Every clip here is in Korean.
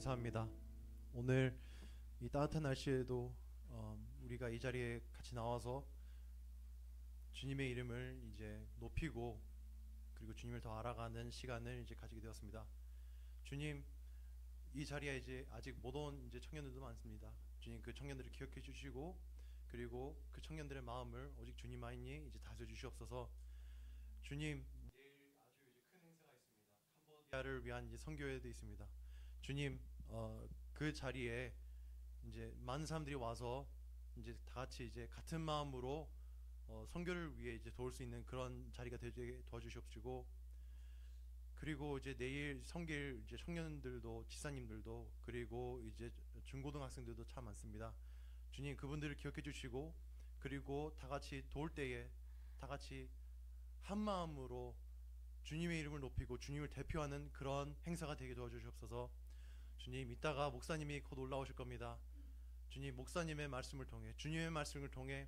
감사합니다. 오늘 이 따뜻한 날씨에도 우리가 이 자리에 같이 나와서 주님의 이름을 이제 높이고 그리고 주님을 더 알아가는 시간을 이제 가지게 되었습니다. 주님, 이 자리에 이제 아직 못 온 이제 청년들도 많습니다. 주님, 그 청년들을 기억해 주시고 그리고 그 청년들의 마음을 오직 주님만이 이제 다져 주시옵소서. 주님, 내일 아주 이제 큰 행사가 있습니다. 캄보디아를 위한 이제 선교회도 있습니다. 주님, 그 자리에 이제 많은 사람들이 와서 이제 다 같이 이제 같은 마음으로 선교를 위해 이제 도울 수 있는 그런 자리가 되게 도와주시옵시고, 그리고 이제 내일 성길 이제 청년들도 지사님들도 그리고 이제 중고등학생들도 참 많습니다. 주님, 그분들을 기억해 주시고 그리고 다 같이 도울 때에 다 같이 한 마음으로 주님의 이름을 높이고 주님을 대표하는 그런 행사가 되게 도와주시옵소서. 주님, 이따가 목사님이 곧 올라오실 겁니다. 주님, 목사님의 말씀을 통해 주님의 말씀을 통해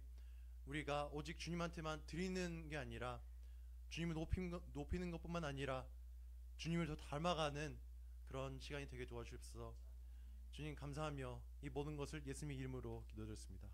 우리가 오직 주님한테만 드리는 게 아니라 주님을 높이는 것뿐만 아니라 주님을 더 닮아가는 그런 시간이 되게 도와주옵소서. 주님, 감사하며 이 모든 것을 예수님의 이름으로 기도드렸습니다.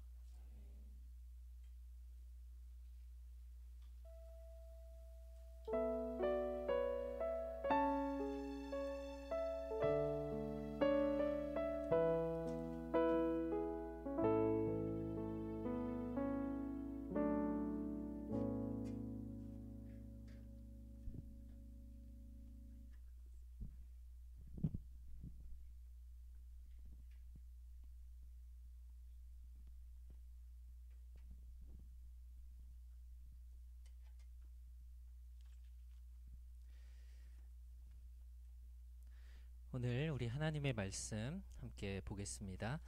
오늘 우리 하나님의 말씀 함께 보겠습니다.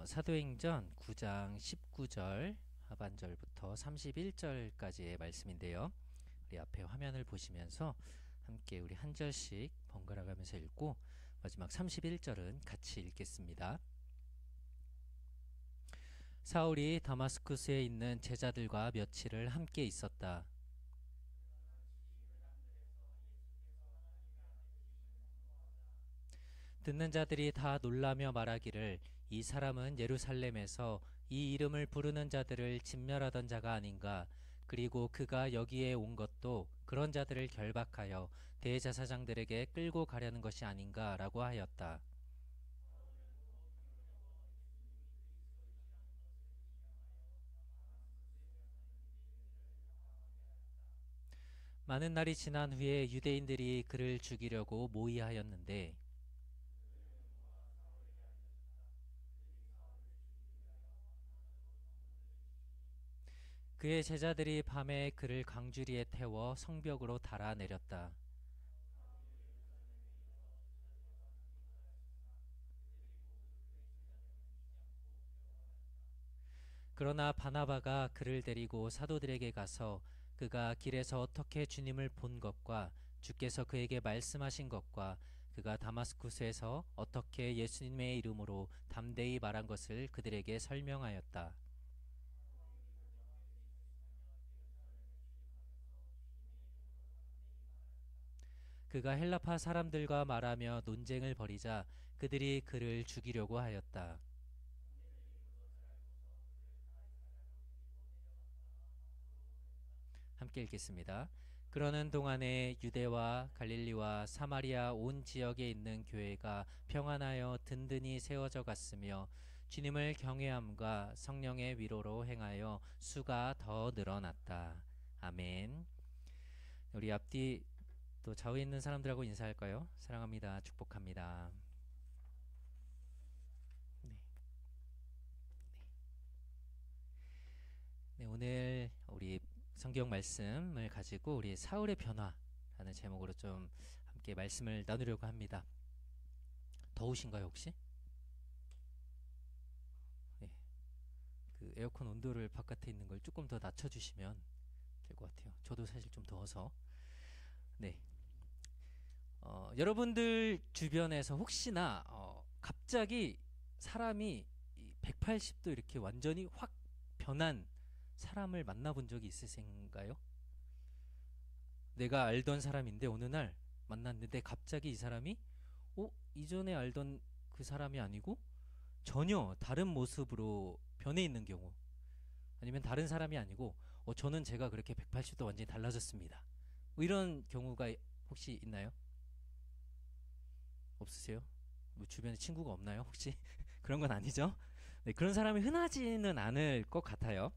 사도행전 9장 19절 하반절부터 31절까지의 말씀인데요. 우리 앞에 화면을 보시면서 함께 우리 한 절씩 번갈아 가면서 읽고 마지막 31절은 같이 읽겠습니다. 사울이 다마스쿠스에 있는 제자들과 며칠을 함께 있었다. 듣는 자들이 다 놀라며 말하기를 이 사람은 예루살렘에서 이 이름을 부르는 자들을 진멸하던 자가 아닌가. 그리고 그가 여기에 온 것도 그런 자들을 결박하여 대제사장들에게 끌고 가려는 것이 아닌가 라고 하였다. 많은 날이 지난 후에 유대인들이 그를 죽이려고 모의하였는데 그의 제자들이 밤에 그를 강주리에 태워 성벽으로 달아내렸다. 그러나 바나바가 그를 데리고 사도들에게 가서 그가 길에서 어떻게 주님을 본 것과 주께서 그에게 말씀하신 것과 그가 다마스쿠스에서 어떻게 예수님의 이름으로 담대히 말한 것을 그들에게 설명하였다. 그가 헬라파 사람들과 말하며 논쟁을 벌이자 그들이 그를 죽이려고 하였다. 함께 읽겠습니다. 그러는 동안에 유대와 갈릴리와 사마리아 온 지역에 있는 교회가 평안하여 든든히 세워져 갔으며 주님을 경외함과 성령의 위로로 행하여 수가 더 늘어났다. 아멘. 우리 앞뒤 또 좌우에 있는 사람들하고 인사할까요? 사랑합니다. 축복합니다. 네. 네, 오늘 우리 성경 말씀을 가지고 우리 사울의 변화라는 제목으로 좀 함께 말씀을 나누려고 합니다. 더우신가요 혹시? 네. 그 에어컨 온도를 바깥에 있는 걸 조금 더 낮춰주시면 될 것 같아요. 저도 사실 좀 더워서. 네. 여러분들 주변에서 혹시나 갑자기 사람이 180도 이렇게 완전히 확 변한 사람을 만나본 적이 있으신가요? 내가 알던 사람인데 어느 날 만났는데 갑자기 이 사람이 이전에 알던 그 사람이 아니고 전혀 다른 모습으로 변해 있는 경우, 아니면 다른 사람이 아니고 저는 제가 그렇게 180도 완전히 달라졌습니다, 뭐 이런 경우가 혹시 있나요? 없으세요? 뭐 주변에 친구가 없나요 혹시? 그런 건 아니죠? 네, 그런 사람이 흔하지는 않을 것 같아요.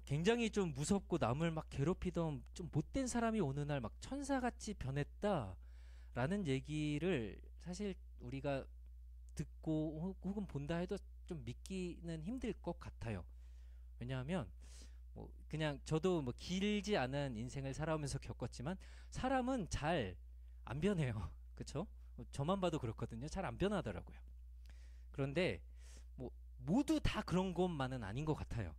굉장히 좀 무섭고 남을 막 괴롭히던 좀 못된 사람이 어느 날 막 천사같이 변했다라는 얘기를 사실 우리가 듣고 혹은 본다 해도 좀 믿기는 힘들 것 같아요. 왜냐하면 뭐 그냥 저도 뭐 길지 않은 인생을 살아오면서 겪었지만 사람은 잘 안 변해요. 그쵸? 저만 봐도 그렇거든요. 잘 안 변하더라고요. 그런데 뭐 모두 다 그런 것만은 아닌 것 같아요.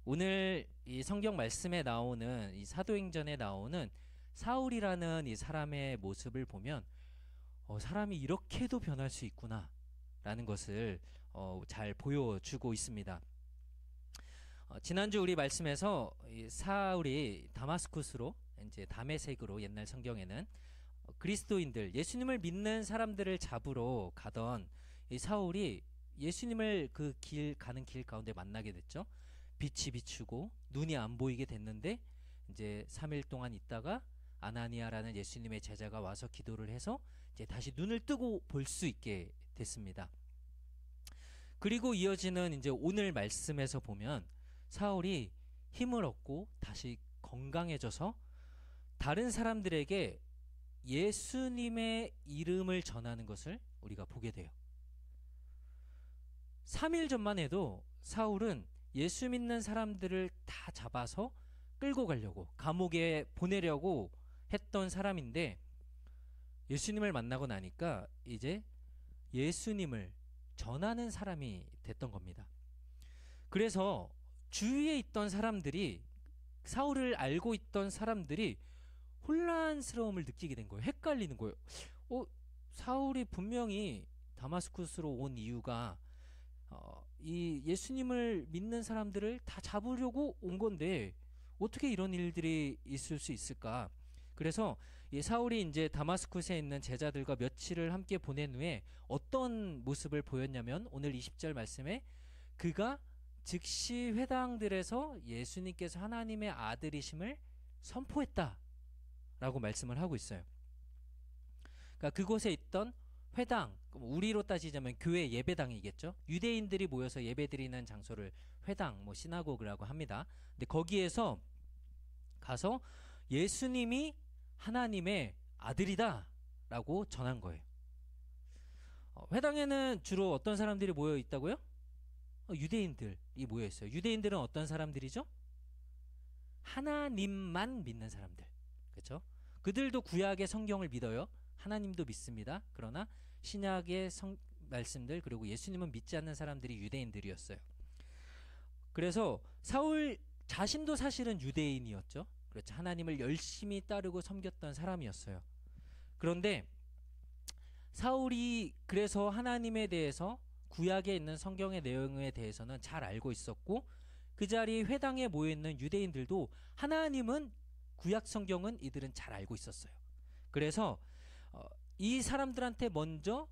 오늘 이 성경 말씀에 나오는 이 사도행전에 나오는 사울이라는 이 사람의 모습을 보면 사람이 이렇게도 변할 수 있구나 라는 것을 잘 보여주고 있습니다. 지난주 우리 말씀에서 이 사울이 다마스쿠스로, 이제 다메섹으로, 옛날 성경에는 그리스도인들, 예수님을 믿는 사람들을 잡으러 가던 이 사울이 예수님을 그 가는 길 가운데 만나게 됐죠. 빛이 비추고 눈이 안 보이게 됐는데 이제 3일 동안 있다가 아나니아라는 예수님의 제자가 와서 기도를 해서 이제 다시 눈을 뜨고 볼 수 있게 됐습니다. 그리고 이어지는 이제 오늘 말씀에서 보면 사울이 힘을 얻고 다시 건강해져서 다른 사람들에게 예수님의 이름을 전하는 것을 우리가 보게 돼요. 3일 전만 해도 사울은 예수 믿는 사람들을 다 잡아서 끌고 가려고, 감옥에 보내려고 했던 사람인데 예수님을 만나고 나니까 이제 예수님을 전하는 사람이 됐던 겁니다. 그래서 주위에 있던 사람들이, 사울을 알고 있던 사람들이 혼란스러움을 느끼게 된 거예요. 헷갈리는 거예요. 사울이 분명히 다마스쿠스로 온 이유가 이 예수님을 믿는 사람들을 다 잡으려고 온 건데 어떻게 이런 일들이 있을 수 있을까? 그래서 이 사울이 이제 다마스쿠스에 있는 제자들과 며칠을 함께 보낸 후에 어떤 모습을 보였냐면 오늘 20절 말씀에 그가 즉시 회당들에서 예수님께서 하나님의 아들이심을 선포했다 라고 말씀을 하고 있어요. 그러니까 그곳에 있던 회당, 우리로 따지자면 교회 예배당이겠죠. 유대인들이 모여서 예배드리는 장소를 회당, 뭐 시나고그라고 합니다. 근데 거기에서 가서 예수님이 하나님의 아들이다 라고 전한 거예요. 회당에는 주로 어떤 사람들이 모여 있다고요? 유대인들이 모여 있어요. 유대인들은 어떤 사람들이죠? 하나님만 믿는 사람들. 그렇죠? 그들도 구약의 성경을 믿어요. 하나님도 믿습니다. 그러나 신약의 말씀들, 그리고 예수님은 믿지 않는 사람들이 유대인들이었어요. 그래서 사울 자신도 사실은 유대인이었죠. 그렇죠. 하나님을 열심히 따르고 섬겼던 사람이었어요. 그런데 사울이 그래서 하나님에 대해서 구약에 있는 성경의 내용에 대해서는 잘 알고 있었고 그 자리 회당에 모여있는 유대인들도 하나님은, 구약 성경은 이들은 잘 알고 있었어요. 그래서 이 사람들한테 먼저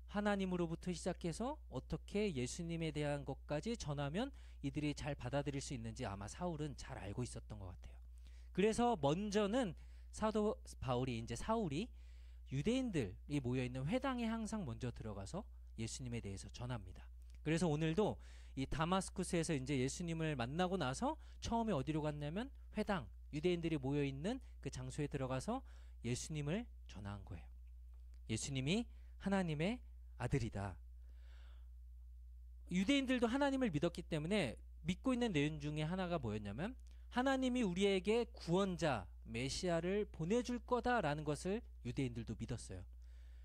하나님으로부터 시작해서 어떻게 예수님에 대한 것까지 전하면 이들이 잘 받아들일 수 있는지 아마 사울은 잘 알고 있었던 것 같아요. 그래서 먼저는 사도 바울이, 이제 사울이 유대인들이 모여있는 회당에 항상 먼저 들어가서 예수님에 대해서 전합니다. 그래서 오늘도 이 다마스쿠스에서 이제 예수님을 만나고 나서 처음에 어디로 갔냐면 회당, 유대인들이 모여있는 그 장소에 들어가서 예수님을 전한 거예요. 예수님이 하나님의 아들이다. 유대인들도 하나님을 믿었기 때문에 믿고 있는 내용 중에 하나가 뭐였냐면 하나님이 우리에게 구원자, 메시아를 보내줄 거다라는 것을 유대인들도 믿었어요.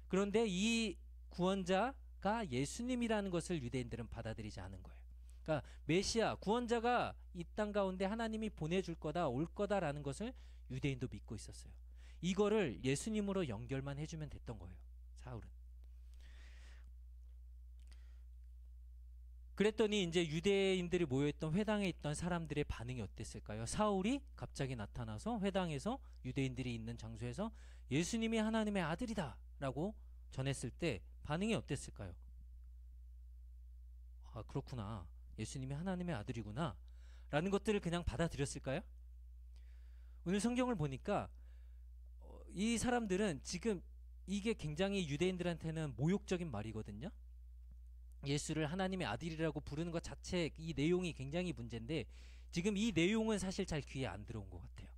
그런데 이 구원자가 예수님이라는 것을 유대인들은 받아들이지 않은 거예요. 그러니까 메시아, 구원자가 이 땅 가운데 하나님이 보내줄 거다, 올 거다라는 것을 유대인도 믿고 있었어요. 이거를 예수님으로 연결만 해주면 됐던 거예요, 사울은. 그랬더니 이제 유대인들이 모여있던 회당에 있던 사람들의 반응이 어땠을까요? 사울이 갑자기 나타나서 회당에서, 유대인들이 있는 장소에서 예수님이 하나님의 아들이다 라고 전했을 때 반응이 어땠을까요? 아, 그렇구나. 예수님이 하나님의 아들이구나. 라는 것들을 그냥 받아들였을까요? 오늘 성경을 보니까 이 사람들은 지금 이게 굉장히 유대인들한테는 모욕적인 말이거든요. 예수를 하나님의 아들이라고 부르는 것 자체 이 내용이 굉장히 문제인데 지금 이 내용은 사실 잘 귀에 안 들어온 것 같아요.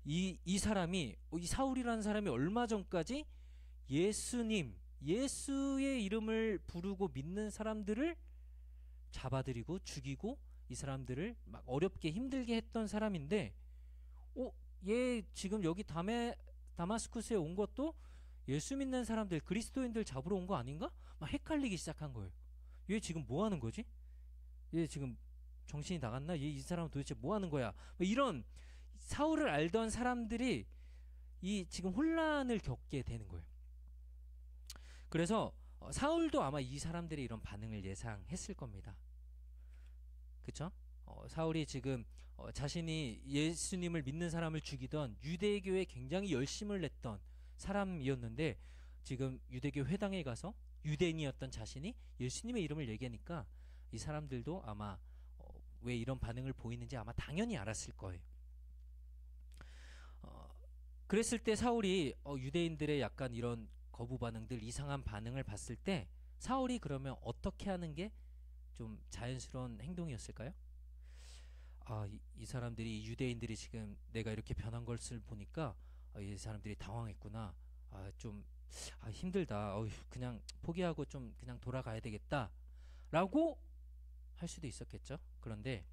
이 사람이 이 사울이라는 사람이 얼마 전까지 예수의 이름을 부르고 믿는 사람들을 잡아들이고 죽이고 이 사람들을 막 어렵게 힘들게 했던 사람인데 얘 지금 여기 다마스쿠스에 온 것도 예수 믿는 사람들 그리스도인들 잡으러 온 거 아닌가? 막 헷갈리기 시작한 거예요. 얘 지금 뭐 하는 거지? 얘 지금 정신이 나갔나? 이 사람은 도대체 뭐 하는 거야? 이런 사울을 알던 사람들이 이 지금 혼란을 겪게 되는 거예요. 그래서 사울도 아마 이 사람들의 이런 반응을 예상했을 겁니다. 그쵸? 사울이 지금 자신이 예수님을 믿는 사람을 죽이던 유대교에 굉장히 열심을 냈던 사람이었는데 지금 유대교 회당에 가서 유대인이었던 자신이 예수님의 이름을 얘기하니까 이 사람들도 아마 왜 이런 반응을 보이는지 아마 당연히 알았을 거예요. 그랬을 때 사울이 유대인들의 약간 이런 거부 반응들, 이상한 반응을 봤을 때 사울이 그러면 어떻게 하는 게 좀 자연스러운 행동이었을까요? 이 사람들이 유대인들이 지금 내가 이렇게 변한 것을 보니까 이 사람들이 당황했구나. 좀 힘들다. 그냥 포기하고 좀 그냥 돌아가야 되겠다. 라고 할 수도 있었겠죠. 그런데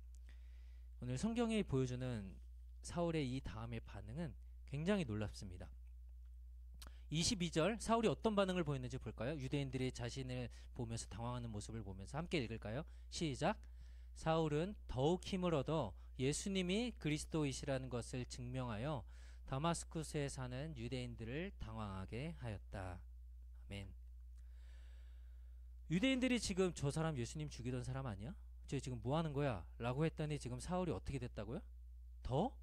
오늘 성경이 보여주는 사울의 이 다음의 반응은 굉장히 놀랍습니다. 22절 사울이 어떤 반응을 보였는지 볼까요? 유대인들이 자신을 보면서 당황하는 모습을 보면서 함께 읽을까요? 시작. 사울은 더욱 힘을 얻어 예수님이 그리스도이시라는 것을 증명하여 다마스쿠스에 사는 유대인들을 당황하게 하였다. 아멘. 유대인들이 지금 저 사람 예수님 죽이던 사람 아니야? 쟤 지금 뭐 하는 거야? 라고 했더니 지금 사울이 어떻게 됐다고요? 더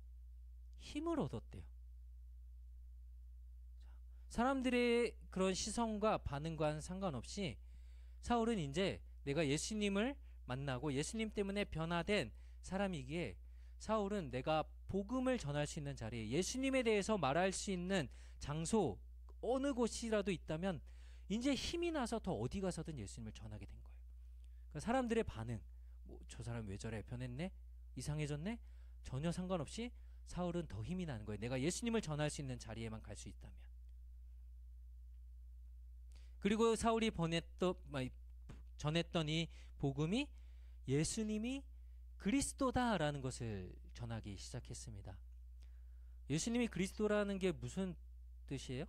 힘을 얻었대요. 사람들의 그런 시선과 반응과는 상관없이 사울은 이제 내가 예수님을 만나고 예수님 때문에 변화된 사람이기에 사울은 내가 복음을 전할 수 있는 자리에 예수님에 대해서 말할 수 있는 장소 어느 곳이라도 있다면 이제 힘이 나서 더 어디 가서든 예수님을 전하게 된 거예요. 그러니까 사람들의 반응, 저 사람 왜 저래? 변했네? 이상해졌네? 전혀 상관없이 사울은 더 힘이 나는 거예요. 내가 예수님을 전할 수 있는 자리에만 갈 수 있다면. 그리고 사울이 전했던 이 복음이 예수님이 그리스도다라는 것을 전하기 시작했습니다. 예수님이 그리스도라는 게 무슨 뜻이에요?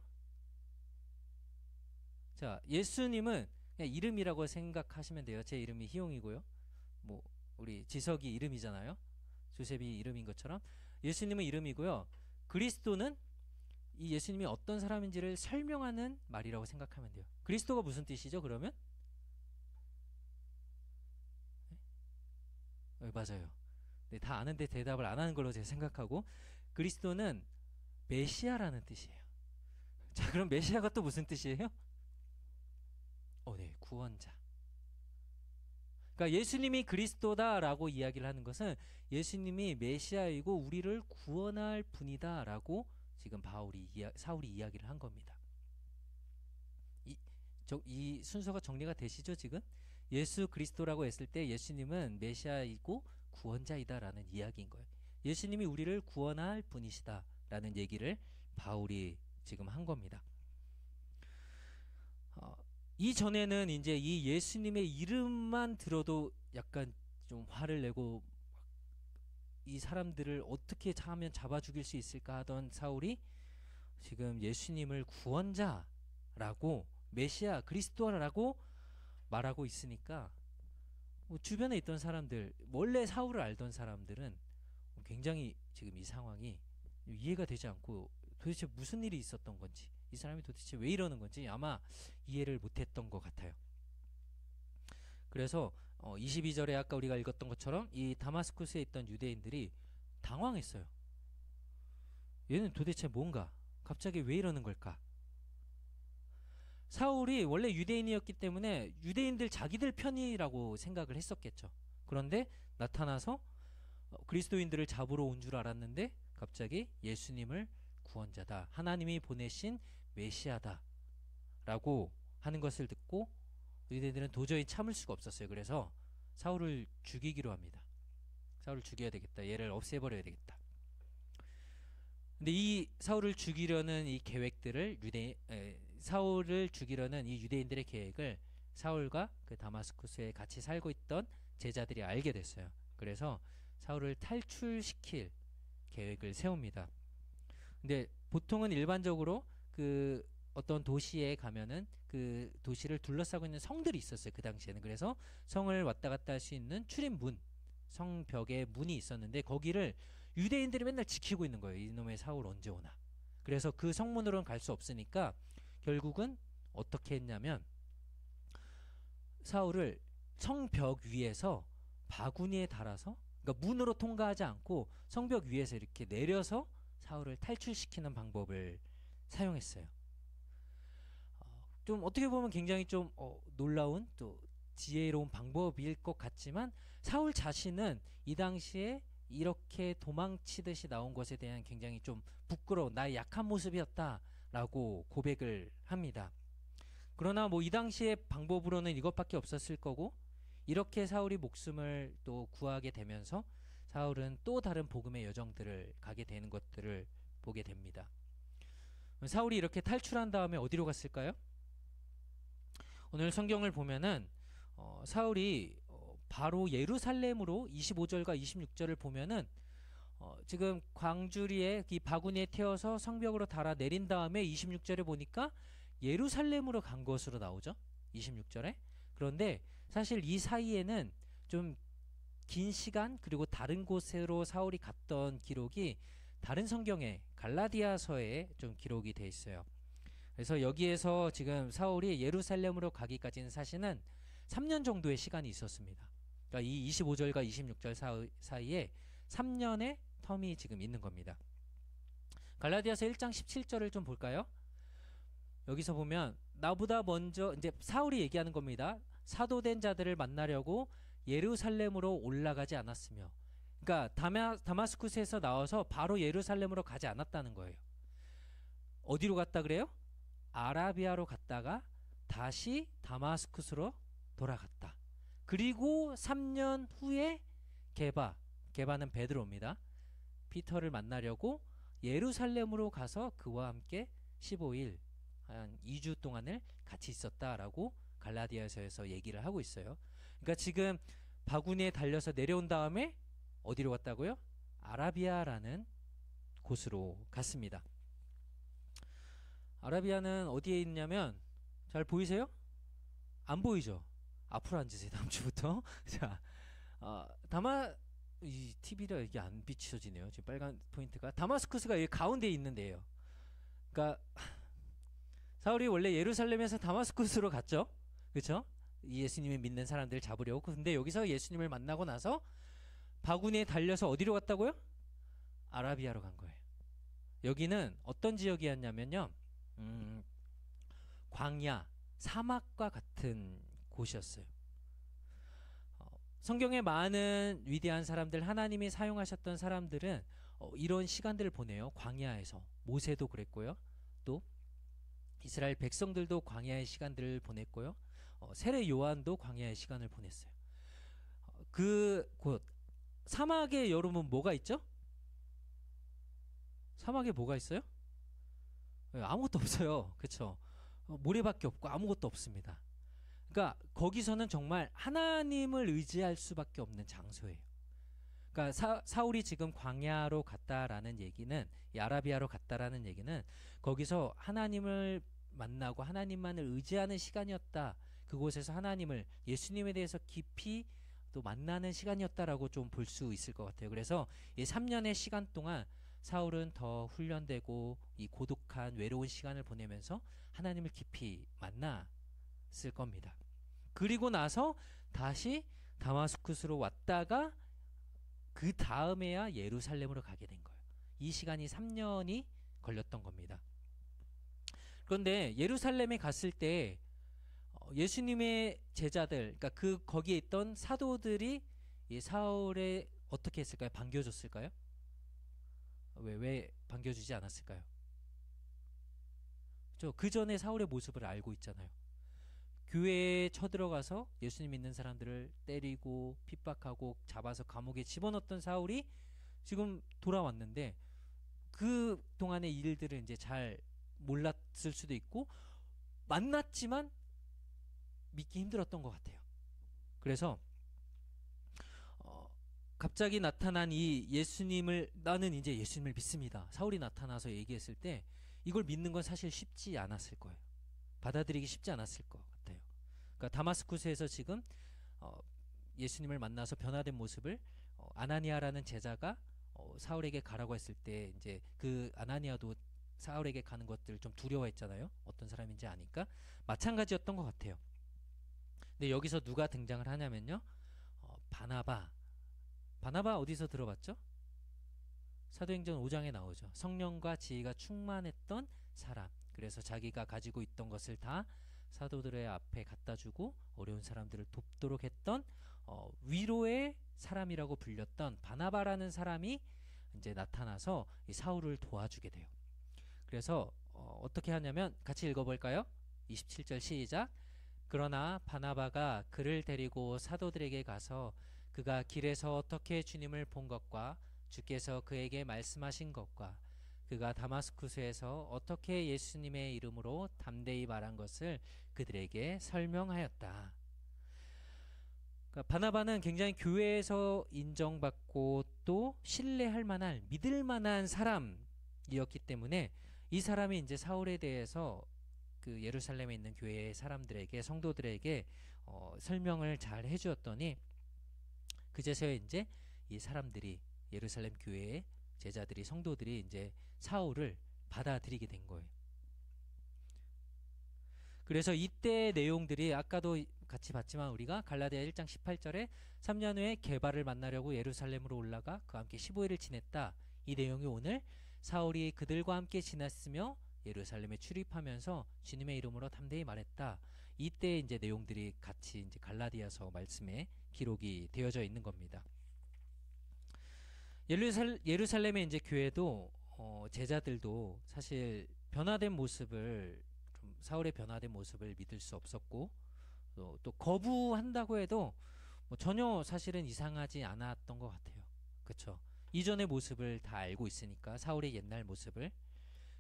자, 예수님은 그냥 이름이라고 생각하시면 돼요. 제 이름이 희용이고요. 우리 지석이 이름이잖아요. 조셉이 이름인 것처럼 예수님은 이름이고요. 그리스도는 이 예수님이 어떤 사람인지를 설명하는 말이라고 생각하면 돼요. 그리스도가 무슨 뜻이죠? 그러면? 네? 맞아요. 네, 다 아는데 대답을 안 하는 걸로 제가 생각하고 그리스도는 메시아라는 뜻이에요. 자, 그럼 메시아가 또 무슨 뜻이에요? 네, 구원자. 그러니까 예수님이 그리스도다라고 이야기를 하는 것은 예수님이 메시아이고 우리를 구원할 분이다라고 지금 사울이 이야기를 한 겁니다. 이 순서가 정리가 되시죠 지금? 예수 그리스도라고 했을 때 예수님은 메시아이고 구원자이다라는 이야기인 거예요. 예수님이 우리를 구원할 분이시다라는 얘기를 바울이 지금 한 겁니다. 이전에는 이제 이 예수님의 이름만 들어도 약간 좀 화를 내고 이 사람들을 어떻게 하면 잡아 죽일 수 있을까 하던 사울이 지금 예수님을 구원자라고 메시아 그리스도라고 말하고 있으니까 주변에 있던 사람들 원래 사울을 알던 사람들은 굉장히 지금 이 상황이 이해가 되지 않고 도대체 무슨 일이 있었던 건지 이 사람이 도대체 왜 이러는 건지 아마 이해를 못했던 것 같아요. 그래서 22절에 아까 우리가 읽었던 것처럼 이 다마스쿠스에 있던 유대인들이 당황했어요. 얘는 도대체 뭔가 갑자기 왜 이러는 걸까? 사울이 원래 유대인이었기 때문에 유대인들 자기들 편이라고 생각을 했었겠죠. 그런데 나타나서 그리스도인들을 잡으러 온 줄 알았는데 갑자기 예수님을 구원자다, 하나님이 보내신 메시아다 라고 하는 것을 듣고 유대인들은 도저히 참을 수가 없었어요. 그래서 사울을 죽이기로 합니다. 사울을 죽여야 되겠다, 얘를 없애버려야 되겠다. 근데 이 사울을 죽이려는 이 계획들을 사울을 죽이려는 이 유대인들의 계획을 사울과 그 다마스쿠스에 같이 살고 있던 제자들이 알게 됐어요. 그래서 사울을 탈출시킬 계획을 세웁니다. 근데 보통은 일반적으로 그 어떤 도시에 가면은 그 도시를 둘러싸고 있는 성들이 있었어요. 그 당시에는. 그래서 성을 왔다 갔다 할 수 있는 출입문, 성벽에 문이 있었는데 거기를 유대인들이 맨날 지키고 있는 거예요. 이놈의 사울 언제 오나. 그래서 그 성문으로는 갈 수 없으니까 결국은 어떻게 했냐면 사울을 성벽 위에서 바구니에 달아서, 그러니까 문으로 통과하지 않고 성벽 위에서 이렇게 내려서 사울을 탈출시키는 방법을 사용했어요. 좀 어떻게 보면 굉장히 좀 놀라운 또 지혜로운 방법일 것 같지만 사울 자신은 이 당시에 이렇게 도망치듯이 나온 것에 대한 굉장히 좀 부끄러운 나의 약한 모습이었다라고 고백을 합니다. 그러나 뭐 이 당시의 방법으로는 이것밖에 없었을 거고, 이렇게 사울이 목숨을 또 구하게 되면서 사울은 또 다른 복음의 여정들을 가게 되는 것들을 보게 됩니다. 사울이 이렇게 탈출한 다음에 어디로 갔을까요? 오늘 성경을 보면은 사울이 바로 예루살렘으로 25절과 26절을 보면은 지금 광주리에 이 바구니에 태워서 성벽으로 달아 내린 다음에 26절에 보니까 예루살렘으로 간 것으로 나오죠. 26절에. 그런데 사실 이 사이에는 좀 긴 시간 그리고 다른 곳으로 사울이 갔던 기록이 다른 성경에 갈라디아서에 좀 기록이 돼 있어요. 그래서 여기에서 지금 사울이 예루살렘으로 가기까지는 사실은 3년 정도의 시간이 있었습니다. 그러니까 이 25절과 26절 사이에 3년의 텀이 지금 있는 겁니다. 갈라디아서 1장 17절을 좀 볼까요? 여기서 보면 나보다 먼저, 이제 사울이 얘기하는 겁니다. 사도된 자들을 만나려고 예루살렘으로 올라가지 않았으며, 그러니까 다마스쿠스에서 나와서 바로 예루살렘으로 가지 않았다는 거예요. 어디로 갔다 그래요? 아라비아로 갔다가 다시 다마스쿠스로 돌아갔다. 그리고 3년 후에 게바는 베드로입니다. 피터를 만나려고 예루살렘으로 가서 그와 함께 15일 한 2주 동안을 같이 있었다라고 갈라디아서에서 얘기를 하고 있어요. 그러니까 지금 바구니에 달려서 내려온 다음에 어디로 갔다고요? 아라비아라는 곳으로 갔습니다. 아라비아는 어디에 있냐면 잘 보이세요? 안 보이죠? 앞으로 앉으세요. 다음 주부터. 자, 이 TV라 이게 안 비춰지네요. 지금 빨간 포인트가 다마스쿠스가 여기 가운데에 있는 데예요. 그러니까 사울이 원래 예루살렘에서 다마스쿠스로 갔죠. 그렇죠? 예수님을 믿는 사람들을 잡으려고. 근데 여기서 예수님을 만나고 나서 바구니에 달려서 어디로 갔다고요? 아라비아로 간 거예요. 여기는 어떤 지역이었냐면요. 광야, 사막과 같은 곳이었어요. 성경에 많은 위대한 사람들, 하나님이 사용하셨던 사람들은 이런 시간들을 보내요. 광야에서. 모세도 그랬고요. 또 이스라엘 백성들도 광야의 시간들을 보냈고요. 세례 요한도 광야의 시간을 보냈어요. 그 곳 사막에 여러분 뭐가 있죠? 사막에 뭐가 있어요? 아무것도 없어요. 그렇죠? 모래밖에 없고 아무것도 없습니다. 그러니까 거기서는 정말 하나님을 의지할 수밖에 없는 장소예요. 그러니까 사울이 지금 광야로 갔다라는 얘기는, 이 아라비아로 갔다라는 얘기는 거기서 하나님을 만나고 하나님만을 의지하는 시간이었다. 그곳에서 하나님을, 예수님에 대해서 깊이 또 만나는 시간이었다라고 좀 볼 수 있을 것 같아요. 그래서 이 3년의 시간 동안 사울은 더 훈련되고 이 고독한 외로운 시간을 보내면서 하나님을 깊이 만났을 겁니다. 그리고 나서 다시 다마스쿠스로 왔다가 그 다음에야 예루살렘으로 가게 된 거예요. 이 시간이 3년이 걸렸던 겁니다. 그런데 예루살렘에 갔을 때 예수님의 제자들, 그러니까 거기에 있던 사도들이 이 사울에 어떻게 했을까요? 반겨줬을까요? 왜 반겨주지 않았을까요? 그 전에 사울의 모습을 알고 있잖아요. 교회에 쳐들어가서 예수님 믿는 사람들을 때리고 핍박하고 잡아서 감옥에 집어넣었던 사울이 지금 돌아왔는데 그 동안의 일들을 이제 잘 몰랐을 수도 있고 만났지만 믿기 힘들었던 것 같아요. 그래서 갑자기 나타난 이 예수님을, 나는 이제 예수님을 믿습니다, 사울이 나타나서 얘기했을 때 이걸 믿는 건 사실 쉽지 않았을 거예요. 받아들이기 쉽지 않았을 것 같아요. 그러니까 다마스쿠스에서 지금 예수님을 만나서 변화된 모습을 아나니아라는 제자가 사울에게 가라고 했을 때 이제 그 아나니아도 사울에게 가는 것들 좀 두려워했잖아요. 어떤 사람인지 아니까. 마찬가지였던 것 같아요. 근데 여기서 누가 등장을 하냐면요, 바나바 어디서 들어봤죠? 사도행전 5장에 나오죠. 성령과 지혜가 충만했던 사람. 그래서 자기가 가지고 있던 것을 다 사도들의 앞에 갖다 주고 어려운 사람들을 돕도록 했던 위로의 사람이라고 불렸던 바나바라는 사람이 이제 나타나서 이 사울을 도와주게 돼요. 그래서 어떻게 하냐면 같이 읽어볼까요? 27절 시작. 그러나 바나바가 그를 데리고 사도들에게 가서 그가 길에서 어떻게 주님을 본 것과 주께서 그에게 말씀하신 것과 그가 다마스쿠스에서 어떻게 예수님의 이름으로 담대히 말한 것을 그들에게 설명하였다. 그러니까 바나바는 굉장히 교회에서 인정받고 또 신뢰할 만한, 믿을 만한 사람이었기 때문에 이 사람이 이제 사울에 대해서 그 예루살렘에 있는 교회의 사람들에게, 성도들에게 설명을 잘 해주었더니 그제서야 이제 이 사람들이, 예루살렘 교회의 제자들이, 성도들이 이제 사울을 받아들이게 된 거예요. 그래서 이때 내용들이 아까도 같이 봤지만 우리가 갈라디아 1장 18절에 3년 후에 게바를 만나려고 예루살렘으로 올라가 그와 함께 15일을 지냈다. 이 내용이 오늘 사울이 그들과 함께 지냈으며 예루살렘에 출입하면서 주님의 이름으로 담대히 말했다. 이때 이제 내용들이 같이 이제 갈라디아서 말씀에 기록이 되어져 있는 겁니다. 예루살렘의 이제 교회도 제자들도 사실 변화된 모습을, 좀 사울의 변화된 모습을 믿을 수 없었고 또 거부한다고 해도 뭐 전혀 사실은 이상하지 않았던 것 같아요. 그렇죠? 이전의 모습을 다 알고 있으니까, 사울의 옛날 모습을.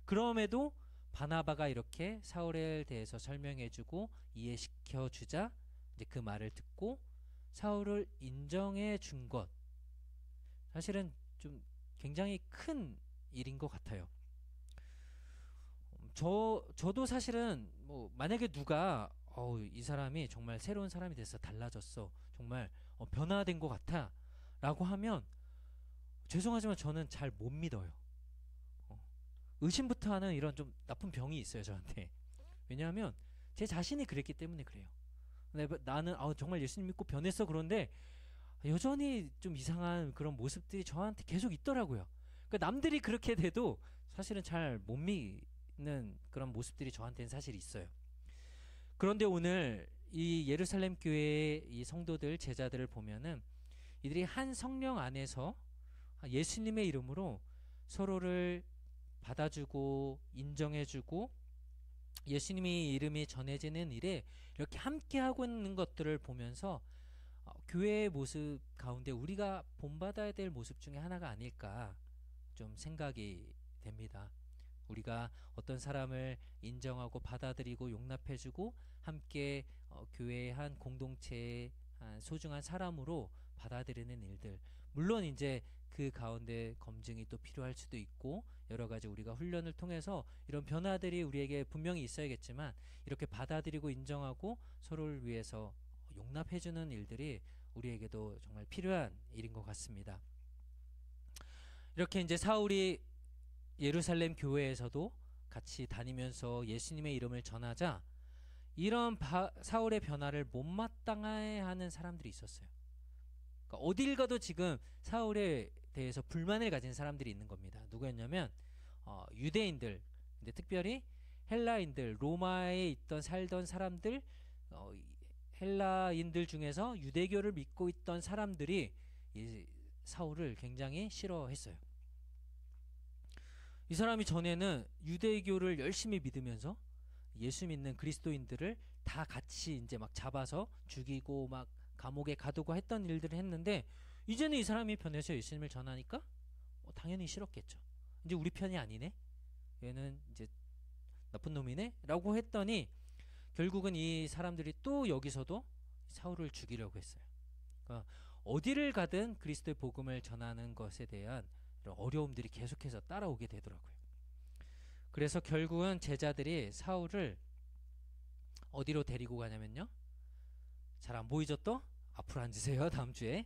그럼에도 바나바가 이렇게 사울에 대해서 설명해주고 이해시켜주자 이제 그 말을 듣고 사울을 인정해 준 것, 사실은 좀 굉장히 큰 일인 것 같아요. 저도 사실은 뭐 만약에 누가 이 사람이 정말 새로운 사람이 돼서 달라졌어, 정말 변화된 것 같아 라고 하면 죄송하지만 저는 잘 못 믿어요. 의심부터 하는 이런 좀 나쁜 병이 있어요, 저한테. 왜냐하면 제 자신이 그랬기 때문에 그래요. 나는 정말 예수님 믿고 변했어, 그런데 여전히 좀 이상한 그런 모습들이 저한테 계속 있더라고요. 그러니까 남들이 그렇게 돼도 사실은 잘 못 믿는 그런 모습들이 저한테는 사실 있어요. 그런데 오늘 이 예루살렘 교회의 이 성도들, 제자들을 보면은 이들이 한 성령 안에서 예수님의 이름으로 서로를 받아주고 인정해주고 예수님의 이름이 전해지는 일에 이렇게 함께하고 있는 것들을 보면서 교회의 모습 가운데 우리가 본받아야 될 모습 중에 하나가 아닐까 좀 생각이 됩니다. 우리가 어떤 사람을 인정하고 받아들이고 용납해주고 함께 교회의 한 공동체의 한 소중한 사람으로 받아들이는 일들, 물론 이제 그 가운데 검증이 또 필요할 수도 있고 여러 가지 우리가 훈련을 통해서 이런 변화들이 우리에게 분명히 있어야겠지만, 이렇게 받아들이고 인정하고 서로를 위해서 용납해주는 일들이 우리에게도 정말 필요한 일인 것 같습니다. 이렇게 이제 사울이 예루살렘 교회에서도 같이 다니면서 예수님의 이름을 전하자 이런 사울의 변화를 못마땅해하는 사람들이 있었어요. 그러니까 어딜 가도 지금 사울에 대해서 불만을 가진 사람들이 있는 겁니다. 누구였냐면 유대인들, 근데 특별히 헬라인들, 로마에 있던 살던 사람들, 헬라인들 중에서 유대교를 믿고 있던 사람들이 이 사울을 굉장히 싫어했어요. 이 사람이 전에는 유대교를 열심히 믿으면서 예수 믿는 그리스도인들을 다 같이 이제 막 잡아서 죽이고 막 감옥에 가두고 했던 일들을 했는데, 이제는 이 사람이 변해서 예수님을 전하니까 당연히 싫었겠죠. 이제 우리 편이 아니네, 얘는 이제 나쁜 놈이네 라고 했더니, 결국은 이 사람들이 또 여기서도 사울을 죽이려고 했어요. 그러니까 어디를 가든 그리스도의 복음을 전하는 것에 대한 이런 어려움들이 계속해서 따라오게 되더라고요. 그래서 결국은 제자들이 사울을 어디로 데리고 가냐면요, 잘 안 보이죠? 또 앞으로 앉으세요. 다음 주에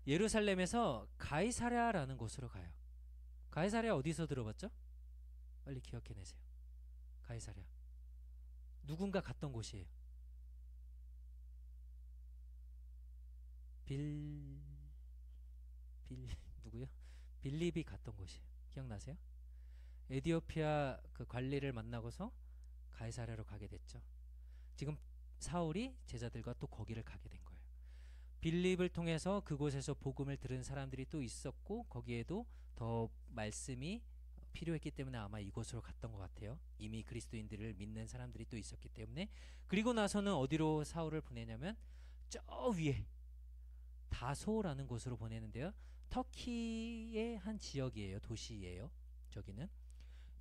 예루살렘에서 가이사랴라는 곳으로 가요. 가이사랴 어디서 들어봤죠? 빨리 기억해내세요. 가이사랴 누군가 갔던 곳이에요. 누구요? 빌립이 갔던 곳이에요. 기억나세요? 에디오피아 그 관리를 만나고서 가이사랴로 가게 됐죠. 지금 사울이 제자들과 또 거기를 가게 된 거예요. 빌립을 통해서 그곳에서 복음을 들은 사람들이 또 있었고, 거기에도 더 말씀이 필요했기 때문에 아마 이곳으로 갔던 것 같아요. 이미 그리스도인들을 믿는 사람들이 또 있었기 때문에. 그리고 나서는 어디로 사울을 보내냐면 저 위에 다소라는 곳으로 보내는데요, 터키의 한 지역이에요. 도시예요. 저기는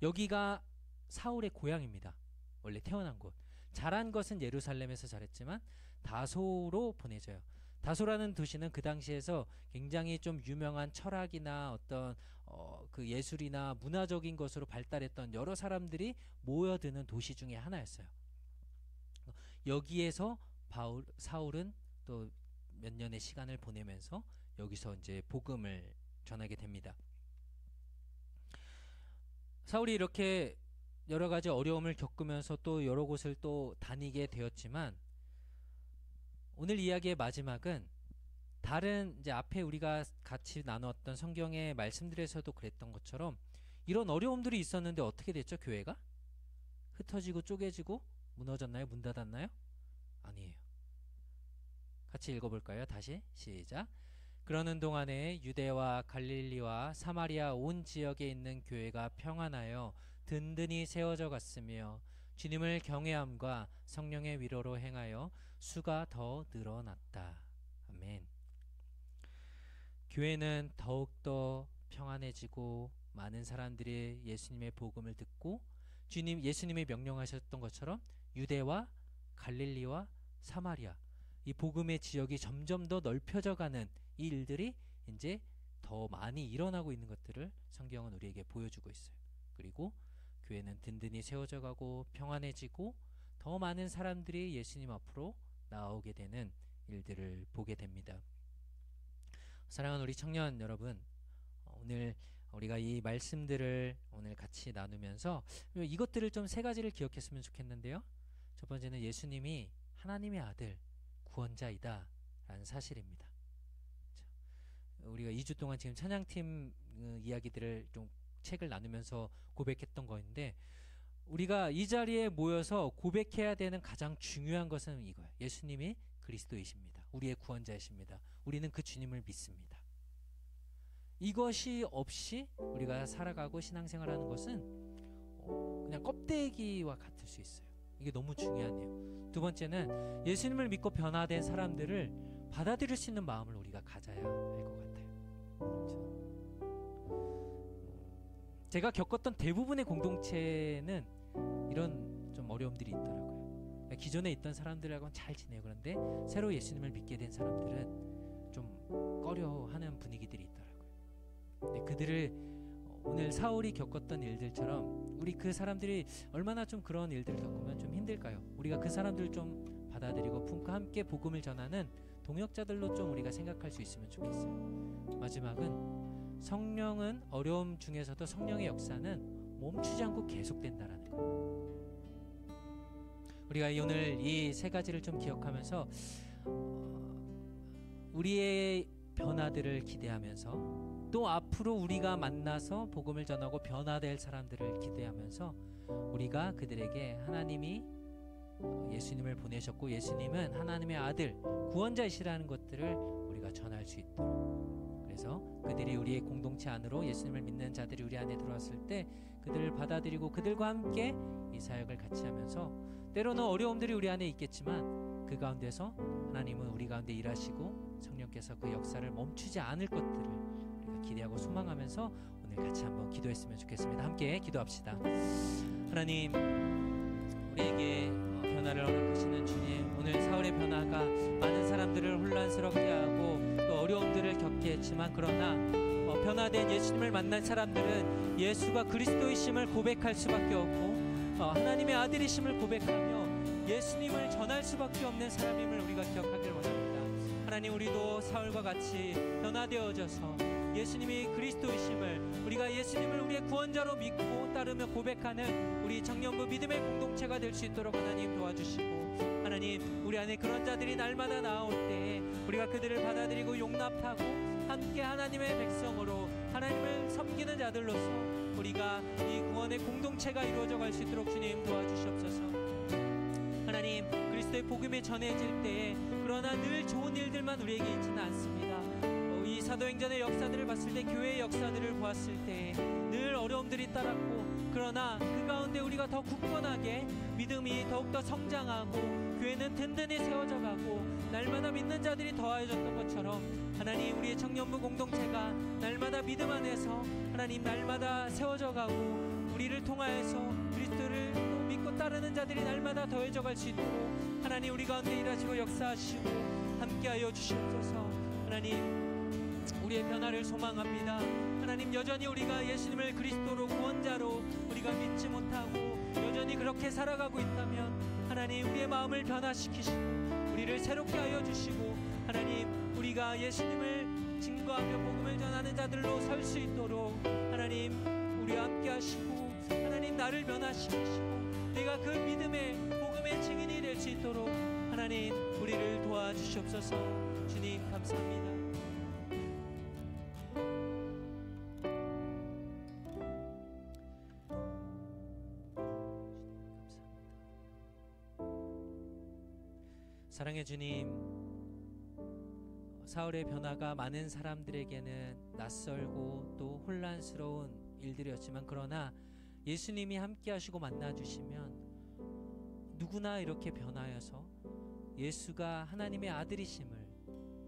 여기가 사울의 고향입니다. 원래 태어난 곳. 자란 것은 예루살렘에서 자랐지만 다소로 보내져요. 다소라는 도시는 그 당시에서 굉장히 좀 유명한 철학이나 어떤 그 예술이나 문화적인 것으로 발달했던 여러 사람들이 모여드는 도시 중에 하나였어요. 여기에서 사울은 또 몇 년의 시간을 보내면서 여기서 이제 복음을 전하게 됩니다. 사울이 이렇게 여러 가지 어려움을 겪으면서 또 여러 곳을 또 다니게 되었지만, 오늘 이야기의 마지막은 다른 이제 앞에 우리가 같이 나누었던 성경의 말씀들에서도 그랬던 것처럼 이런 어려움들이 있었는데 어떻게 됐죠? 교회가 흩어지고 쪼개지고 무너졌나요? 문 닫았나요? 아니에요. 같이 읽어볼까요? 다시 시작. 그러는 동안에 유대와 갈릴리와 사마리아 온 지역에 있는 교회가 평안하여 든든히 세워져 갔으며 주님을 경외함과 성령의 위로로 행하여 수가 더 늘어났다. 아멘. 교회는 더욱더 평안해지고 많은 사람들이 예수님의 복음을 듣고 예수님이 명령하셨던 것처럼 유대와 갈릴리와 사마리아, 이 복음의 지역이 점점 더 넓혀져 가는 이 일들이 이제 더 많이 일어나고 있는 것들을 성경은 우리에게 보여주고 있어요. 그리고 교회는 든든히 세워져 가고 평안해지고 더 많은 사람들이 예수님 앞으로 나오게 되는 일들을 보게 됩니다. 사랑하는 우리 청년 여러분, 오늘 우리가 이 말씀들을 오늘 같이 나누면서 이것들을 좀 세 가지를 기억했으면 좋겠는데요. 첫 번째는 예수님이 하나님의 아들, 구원자이다 라는 사실입니다. 우리가 2주 동안 지금 찬양팀 이야기들을 좀 책을 나누면서 고백했던 거인데, 우리가 이 자리에 모여서 고백해야 되는 가장 중요한 것은 이거예요. 예수님이 그리스도이십니다. 우리의 구원자이십니다. 우리는 그 주님을 믿습니다. 이것이 없이 우리가 살아가고 신앙생활하는 것은 그냥 껍데기와 같을 수 있어요. 이게 너무 중요하네요. 두 번째는 예수님을 믿고 변화된 사람들을 받아들일 수 있는 마음을 우리가 가져야 할 것 같아요. 그렇죠? 제가 겪었던 대부분의 공동체는 이런 좀 어려움들이 있더라고요. 기존에 있던 사람들하고는 잘 지내요. 그런데 새로 예수님을 믿게 된 사람들은 좀 꺼려하는 분위기들이 있더라고요. 근데 그들을 오늘 사울이 겪었던 일들처럼 우리 그 사람들이 얼마나 좀 그런 일들을 겪으면 좀 힘들까요? 우리가 그 사람들을 좀 받아들이고 품고 함께 복음을 전하는 동역자들로 좀 우리가 생각할 수 있으면 좋겠어요. 마지막은 성령은 어려움 중에서도 성령의 역사는 멈추지 않고 계속된다라는 거예요. 우리가 오늘 이 세 가지를 좀 기억하면서 우리의 변화들을 기대하면서 또 앞으로 우리가 만나서 복음을 전하고 변화될 사람들을 기대하면서 우리가 그들에게 하나님이 예수님을 보내셨고 예수님은 하나님의 아들 구원자이시라는 것들을 우리가 전할 수 있도록, 그래서 그들이 우리의 공동체 안으로 예수님을 믿는 자들이 우리 안에 들어왔을 때 그들을 받아들이고 그들과 함께 이 사역을 같이 하면서, 때로는 어려움들이 우리 안에 있겠지만 그 가운데서 하나님은 우리 가운데 일하시고 성령께서 그 역사를 멈추지 않을 것들을 우리가 기대하고 소망하면서 오늘 같이 한번 기도했으면 좋겠습니다. 함께 기도합시다. 하나님, 우리에게 변화를 허락하시는 주님, 오늘 사울의 변화가 많은 사람들을 혼란스럽게 하고 또 어려움들을 겪게 했지만, 그러나 변화된 예수님을 만난 사람들은 예수가 그리스도이심을 고백할 수밖에 없고 하나님의 아들이심을 고백하며 예수님을 전할 수밖에 없는 사람임을 우리가 기억하길 원합니다. 하나님, 우리도 사울과 같이 변화되어져서 예수님이 그리스도이심을, 우리가 예수님을 우리의 구원자로 믿고 따르며 고백하는 우리 청년부 믿음의 공동체가 될 수 있도록 하나님 도와주시고, 하나님, 우리 안에 그런 자들이 날마다 나올 때 우리가 그들을 받아들이고 용납하고 함께 하나님의 백성으로 하나님을 섬기는 자들로서 우리가 이 구원의 공동체가 이루어져 갈 수 있도록 주님 도와주시옵소서. 하나님, 그리스도의 복음이 전해질 때에 그러나 늘 좋은 일들만 우리에게 있지는 않습니다. 이 사도행전의 역사들을 봤을 때, 교회의 역사들을 보았을 때 늘 어려움들이 따랐고, 그러나 그 가운데 우리가 더 굳건하게 믿음이 더욱더 성장하고 교회는 든든히 세워져 가고 날마다 믿는 자들이 더하여졌던 것처럼, 하나님, 우리의 청년부 공동체가 날마다 믿음 안에서 하나님 날마다 세워져 가고 우리를 통하여서 그리스도를 또 믿고 따르는 자들이 날마다 더해져 갈 수 있도록 하나님 우리 가운데 일하시고 역사하시고 함께하여 주시옵소서. 하나님, 우리의 변화를 소망합니다. 하나님, 여전히 우리가 예수님을 그리스도로 구원자로 우리가 믿지 못하고 여전히 그렇게 살아가고 있다면 하나님, 우리의 마음을 변화시키시고 우리를 새롭게 하여 주시고, 하나님, 우리가 예수님을 증거하며 복음을 전하는 자들로 설 수 있도록 하나님 우리와 함께 하시고, 하나님, 나를 변화시키시고 내가 그 믿음의 복음의 증인이 될 수 있도록 하나님 우리를 도와주시옵소서. 주님 감사합니다. 사랑의 주님, 사울의 변화가 많은 사람들에게는 낯설고 또 혼란스러운 일들이었지만, 그러나 예수님이 함께 하시고 만나주시면 누구나 이렇게 변하여서 예수가 하나님의 아들이심을,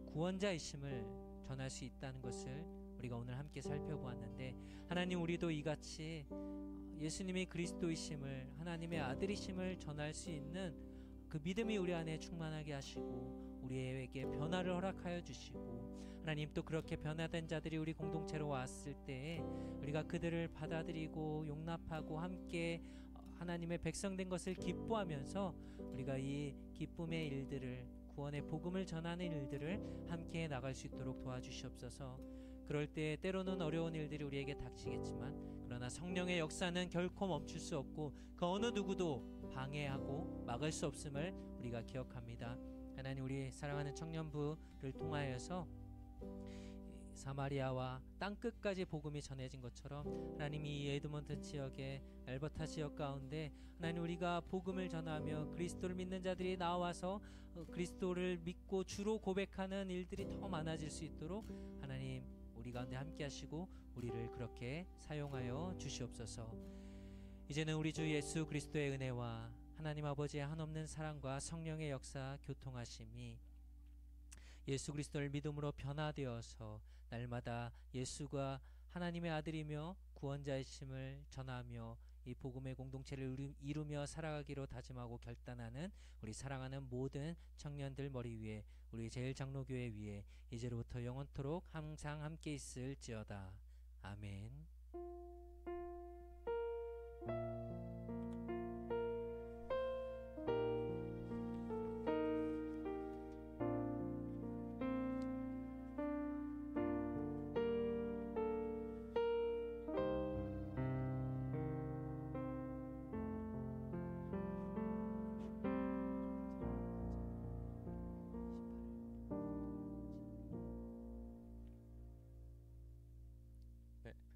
구원자이심을 전할 수 있다는 것을 우리가 오늘 함께 살펴보았는데, 하나님, 우리도 이같이 예수님이 그리스도이심을, 하나님의 아들이심을 전할 수 있는 그 믿음이 우리 안에 충만하게 하시고 우리에게 변화를 허락하여 주시고, 하나님, 또 그렇게 변화된 자들이 우리 공동체로 왔을 때 우리가 그들을 받아들이고 용납하고 함께 하나님의 백성된 것을 기뻐하면서 우리가 이 기쁨의 일들을, 구원의 복음을 전하는 일들을 함께 나갈 수 있도록 도와주시옵소서. 그럴 때 때로는 어려운 일들이 우리에게 닥치겠지만, 그러나 성령의 역사는 결코 멈출 수 없고 그 어느 누구도 방해하고 막을 수 없음을 우리가 기억합니다. 하나님, 우리 사랑하는 청년부를 통하여서 사마리아와 땅끝까지 복음이 전해진 것처럼 하나님, 이 에드먼튼 지역의 엘버타 지역 가운데 하나님, 우리가 복음을 전하며 그리스도를 믿는 자들이 나와서 그리스도를 믿고 주로 고백하는 일들이 더 많아질 수 있도록 하나님 우리 가운데 함께 하시고 우리를 그렇게 사용하여 주시옵소서. 이제는 우리 주 예수 그리스도의 은혜와 하나님 아버지의 한없는 사랑과 성령의 역사 교통하심이 예수 그리스도를 믿음으로 변화되어서 날마다 예수가 하나님의 아들이며 구원자이심을 전하며 이 복음의 공동체를 이루며 살아가기로 다짐하고 결단하는 우리 사랑하는 모든 청년들 머리 위에, 우리 제일장로교회 위에 이제로부터 영원토록 항상 함께 있을지어다. 아멘.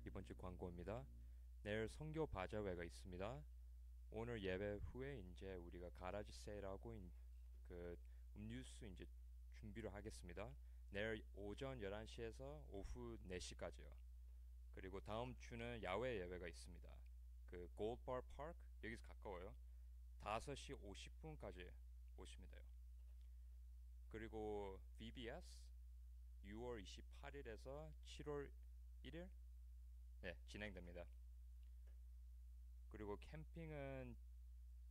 이번 주 광고입니다. 내일 선교 바자회가 있습니다. 오늘 예배 후에 이제 우리가 가라지 세일하고 그 음료수 이제 준비를 하겠습니다. 내일 오전 11시에서 오후 4시까지요. 그리고 다음 주는 야외 예배가 있습니다. 그 골드바 파크 여기서 가까워요. 5시 50분까지 오시면 돼요. 그리고 VBS 6월 28일에서 7월 1일 네, 진행됩니다. 그리고 캠핑은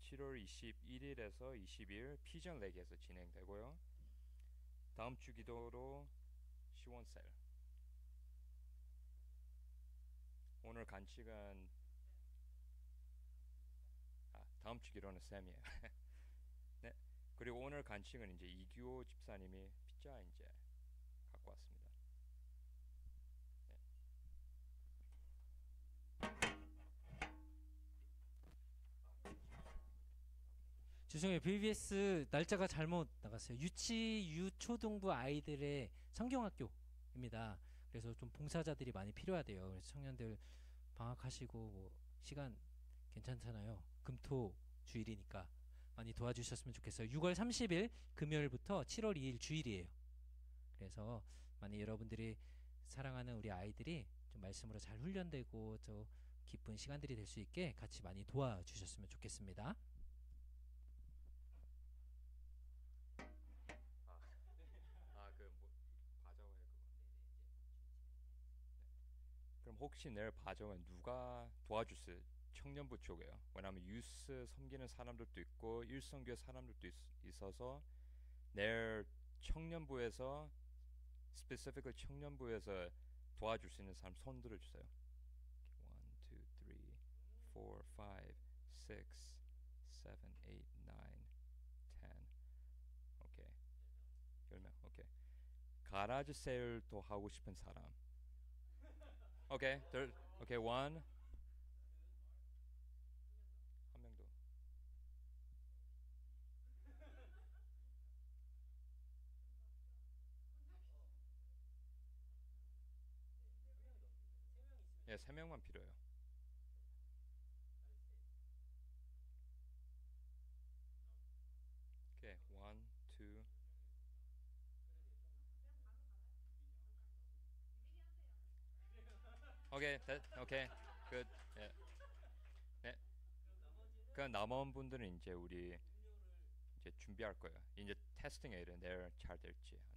7월 21일에서 20일 피전 렉에서 진행되고요. 다음 주 기도로 시원 셀. 오늘 간식은 다음 주 기도는 쌤이에요. 네. 그리고 오늘 간식은 이제 이규호 집사님이 피자 이제 갖고 왔습니다. 네. 죄송해요. BBS 날짜가 잘못 나갔어요. 유초등부 아이들의 성경학교입니다. 그래서 좀 봉사자들이 많이 필요하대요. 그래서 청년들 방학하시고 뭐 시간 괜찮잖아요. 금토 주일이니까 많이 도와주셨으면 좋겠어요. 6월 30일 금요일부터 7월 2일 주일이에요. 그래서 많이 여러분들이 사랑하는 우리 아이들이 좀 말씀으로 잘 훈련되고 저 기쁜 시간들이 될 수 있게 같이 많이 도와주셨으면 좋겠습니다. 뭐 과자와요 그거. 그럼 혹시 내일 과정은 누가 도와주세요? 청년부 쪽이에요. 왜냐하면 유스 섬기는 사람들도 있고 일성교회 사람들도 있어서 내일 청년부에서 specifically 청년부에서 도와줄 수 있는 사람 손 들어주세요. 1, 2, 3, 4, 5, 6, 7, 8, 9, 10. 오케이. 10명. 오케이. 가라지 세일도 하고 싶은 사람. 오케이. 오케이. 1. 한 명 더. 예, 3명만 필요해요. 오케이. 1, 2. 오케이. 오케이. 끝. 예. 네. 그 남은 분들은 이제 우리 이제 준비할 거예요. 이제 테스팅해야 돼. 내일 잘 될지 안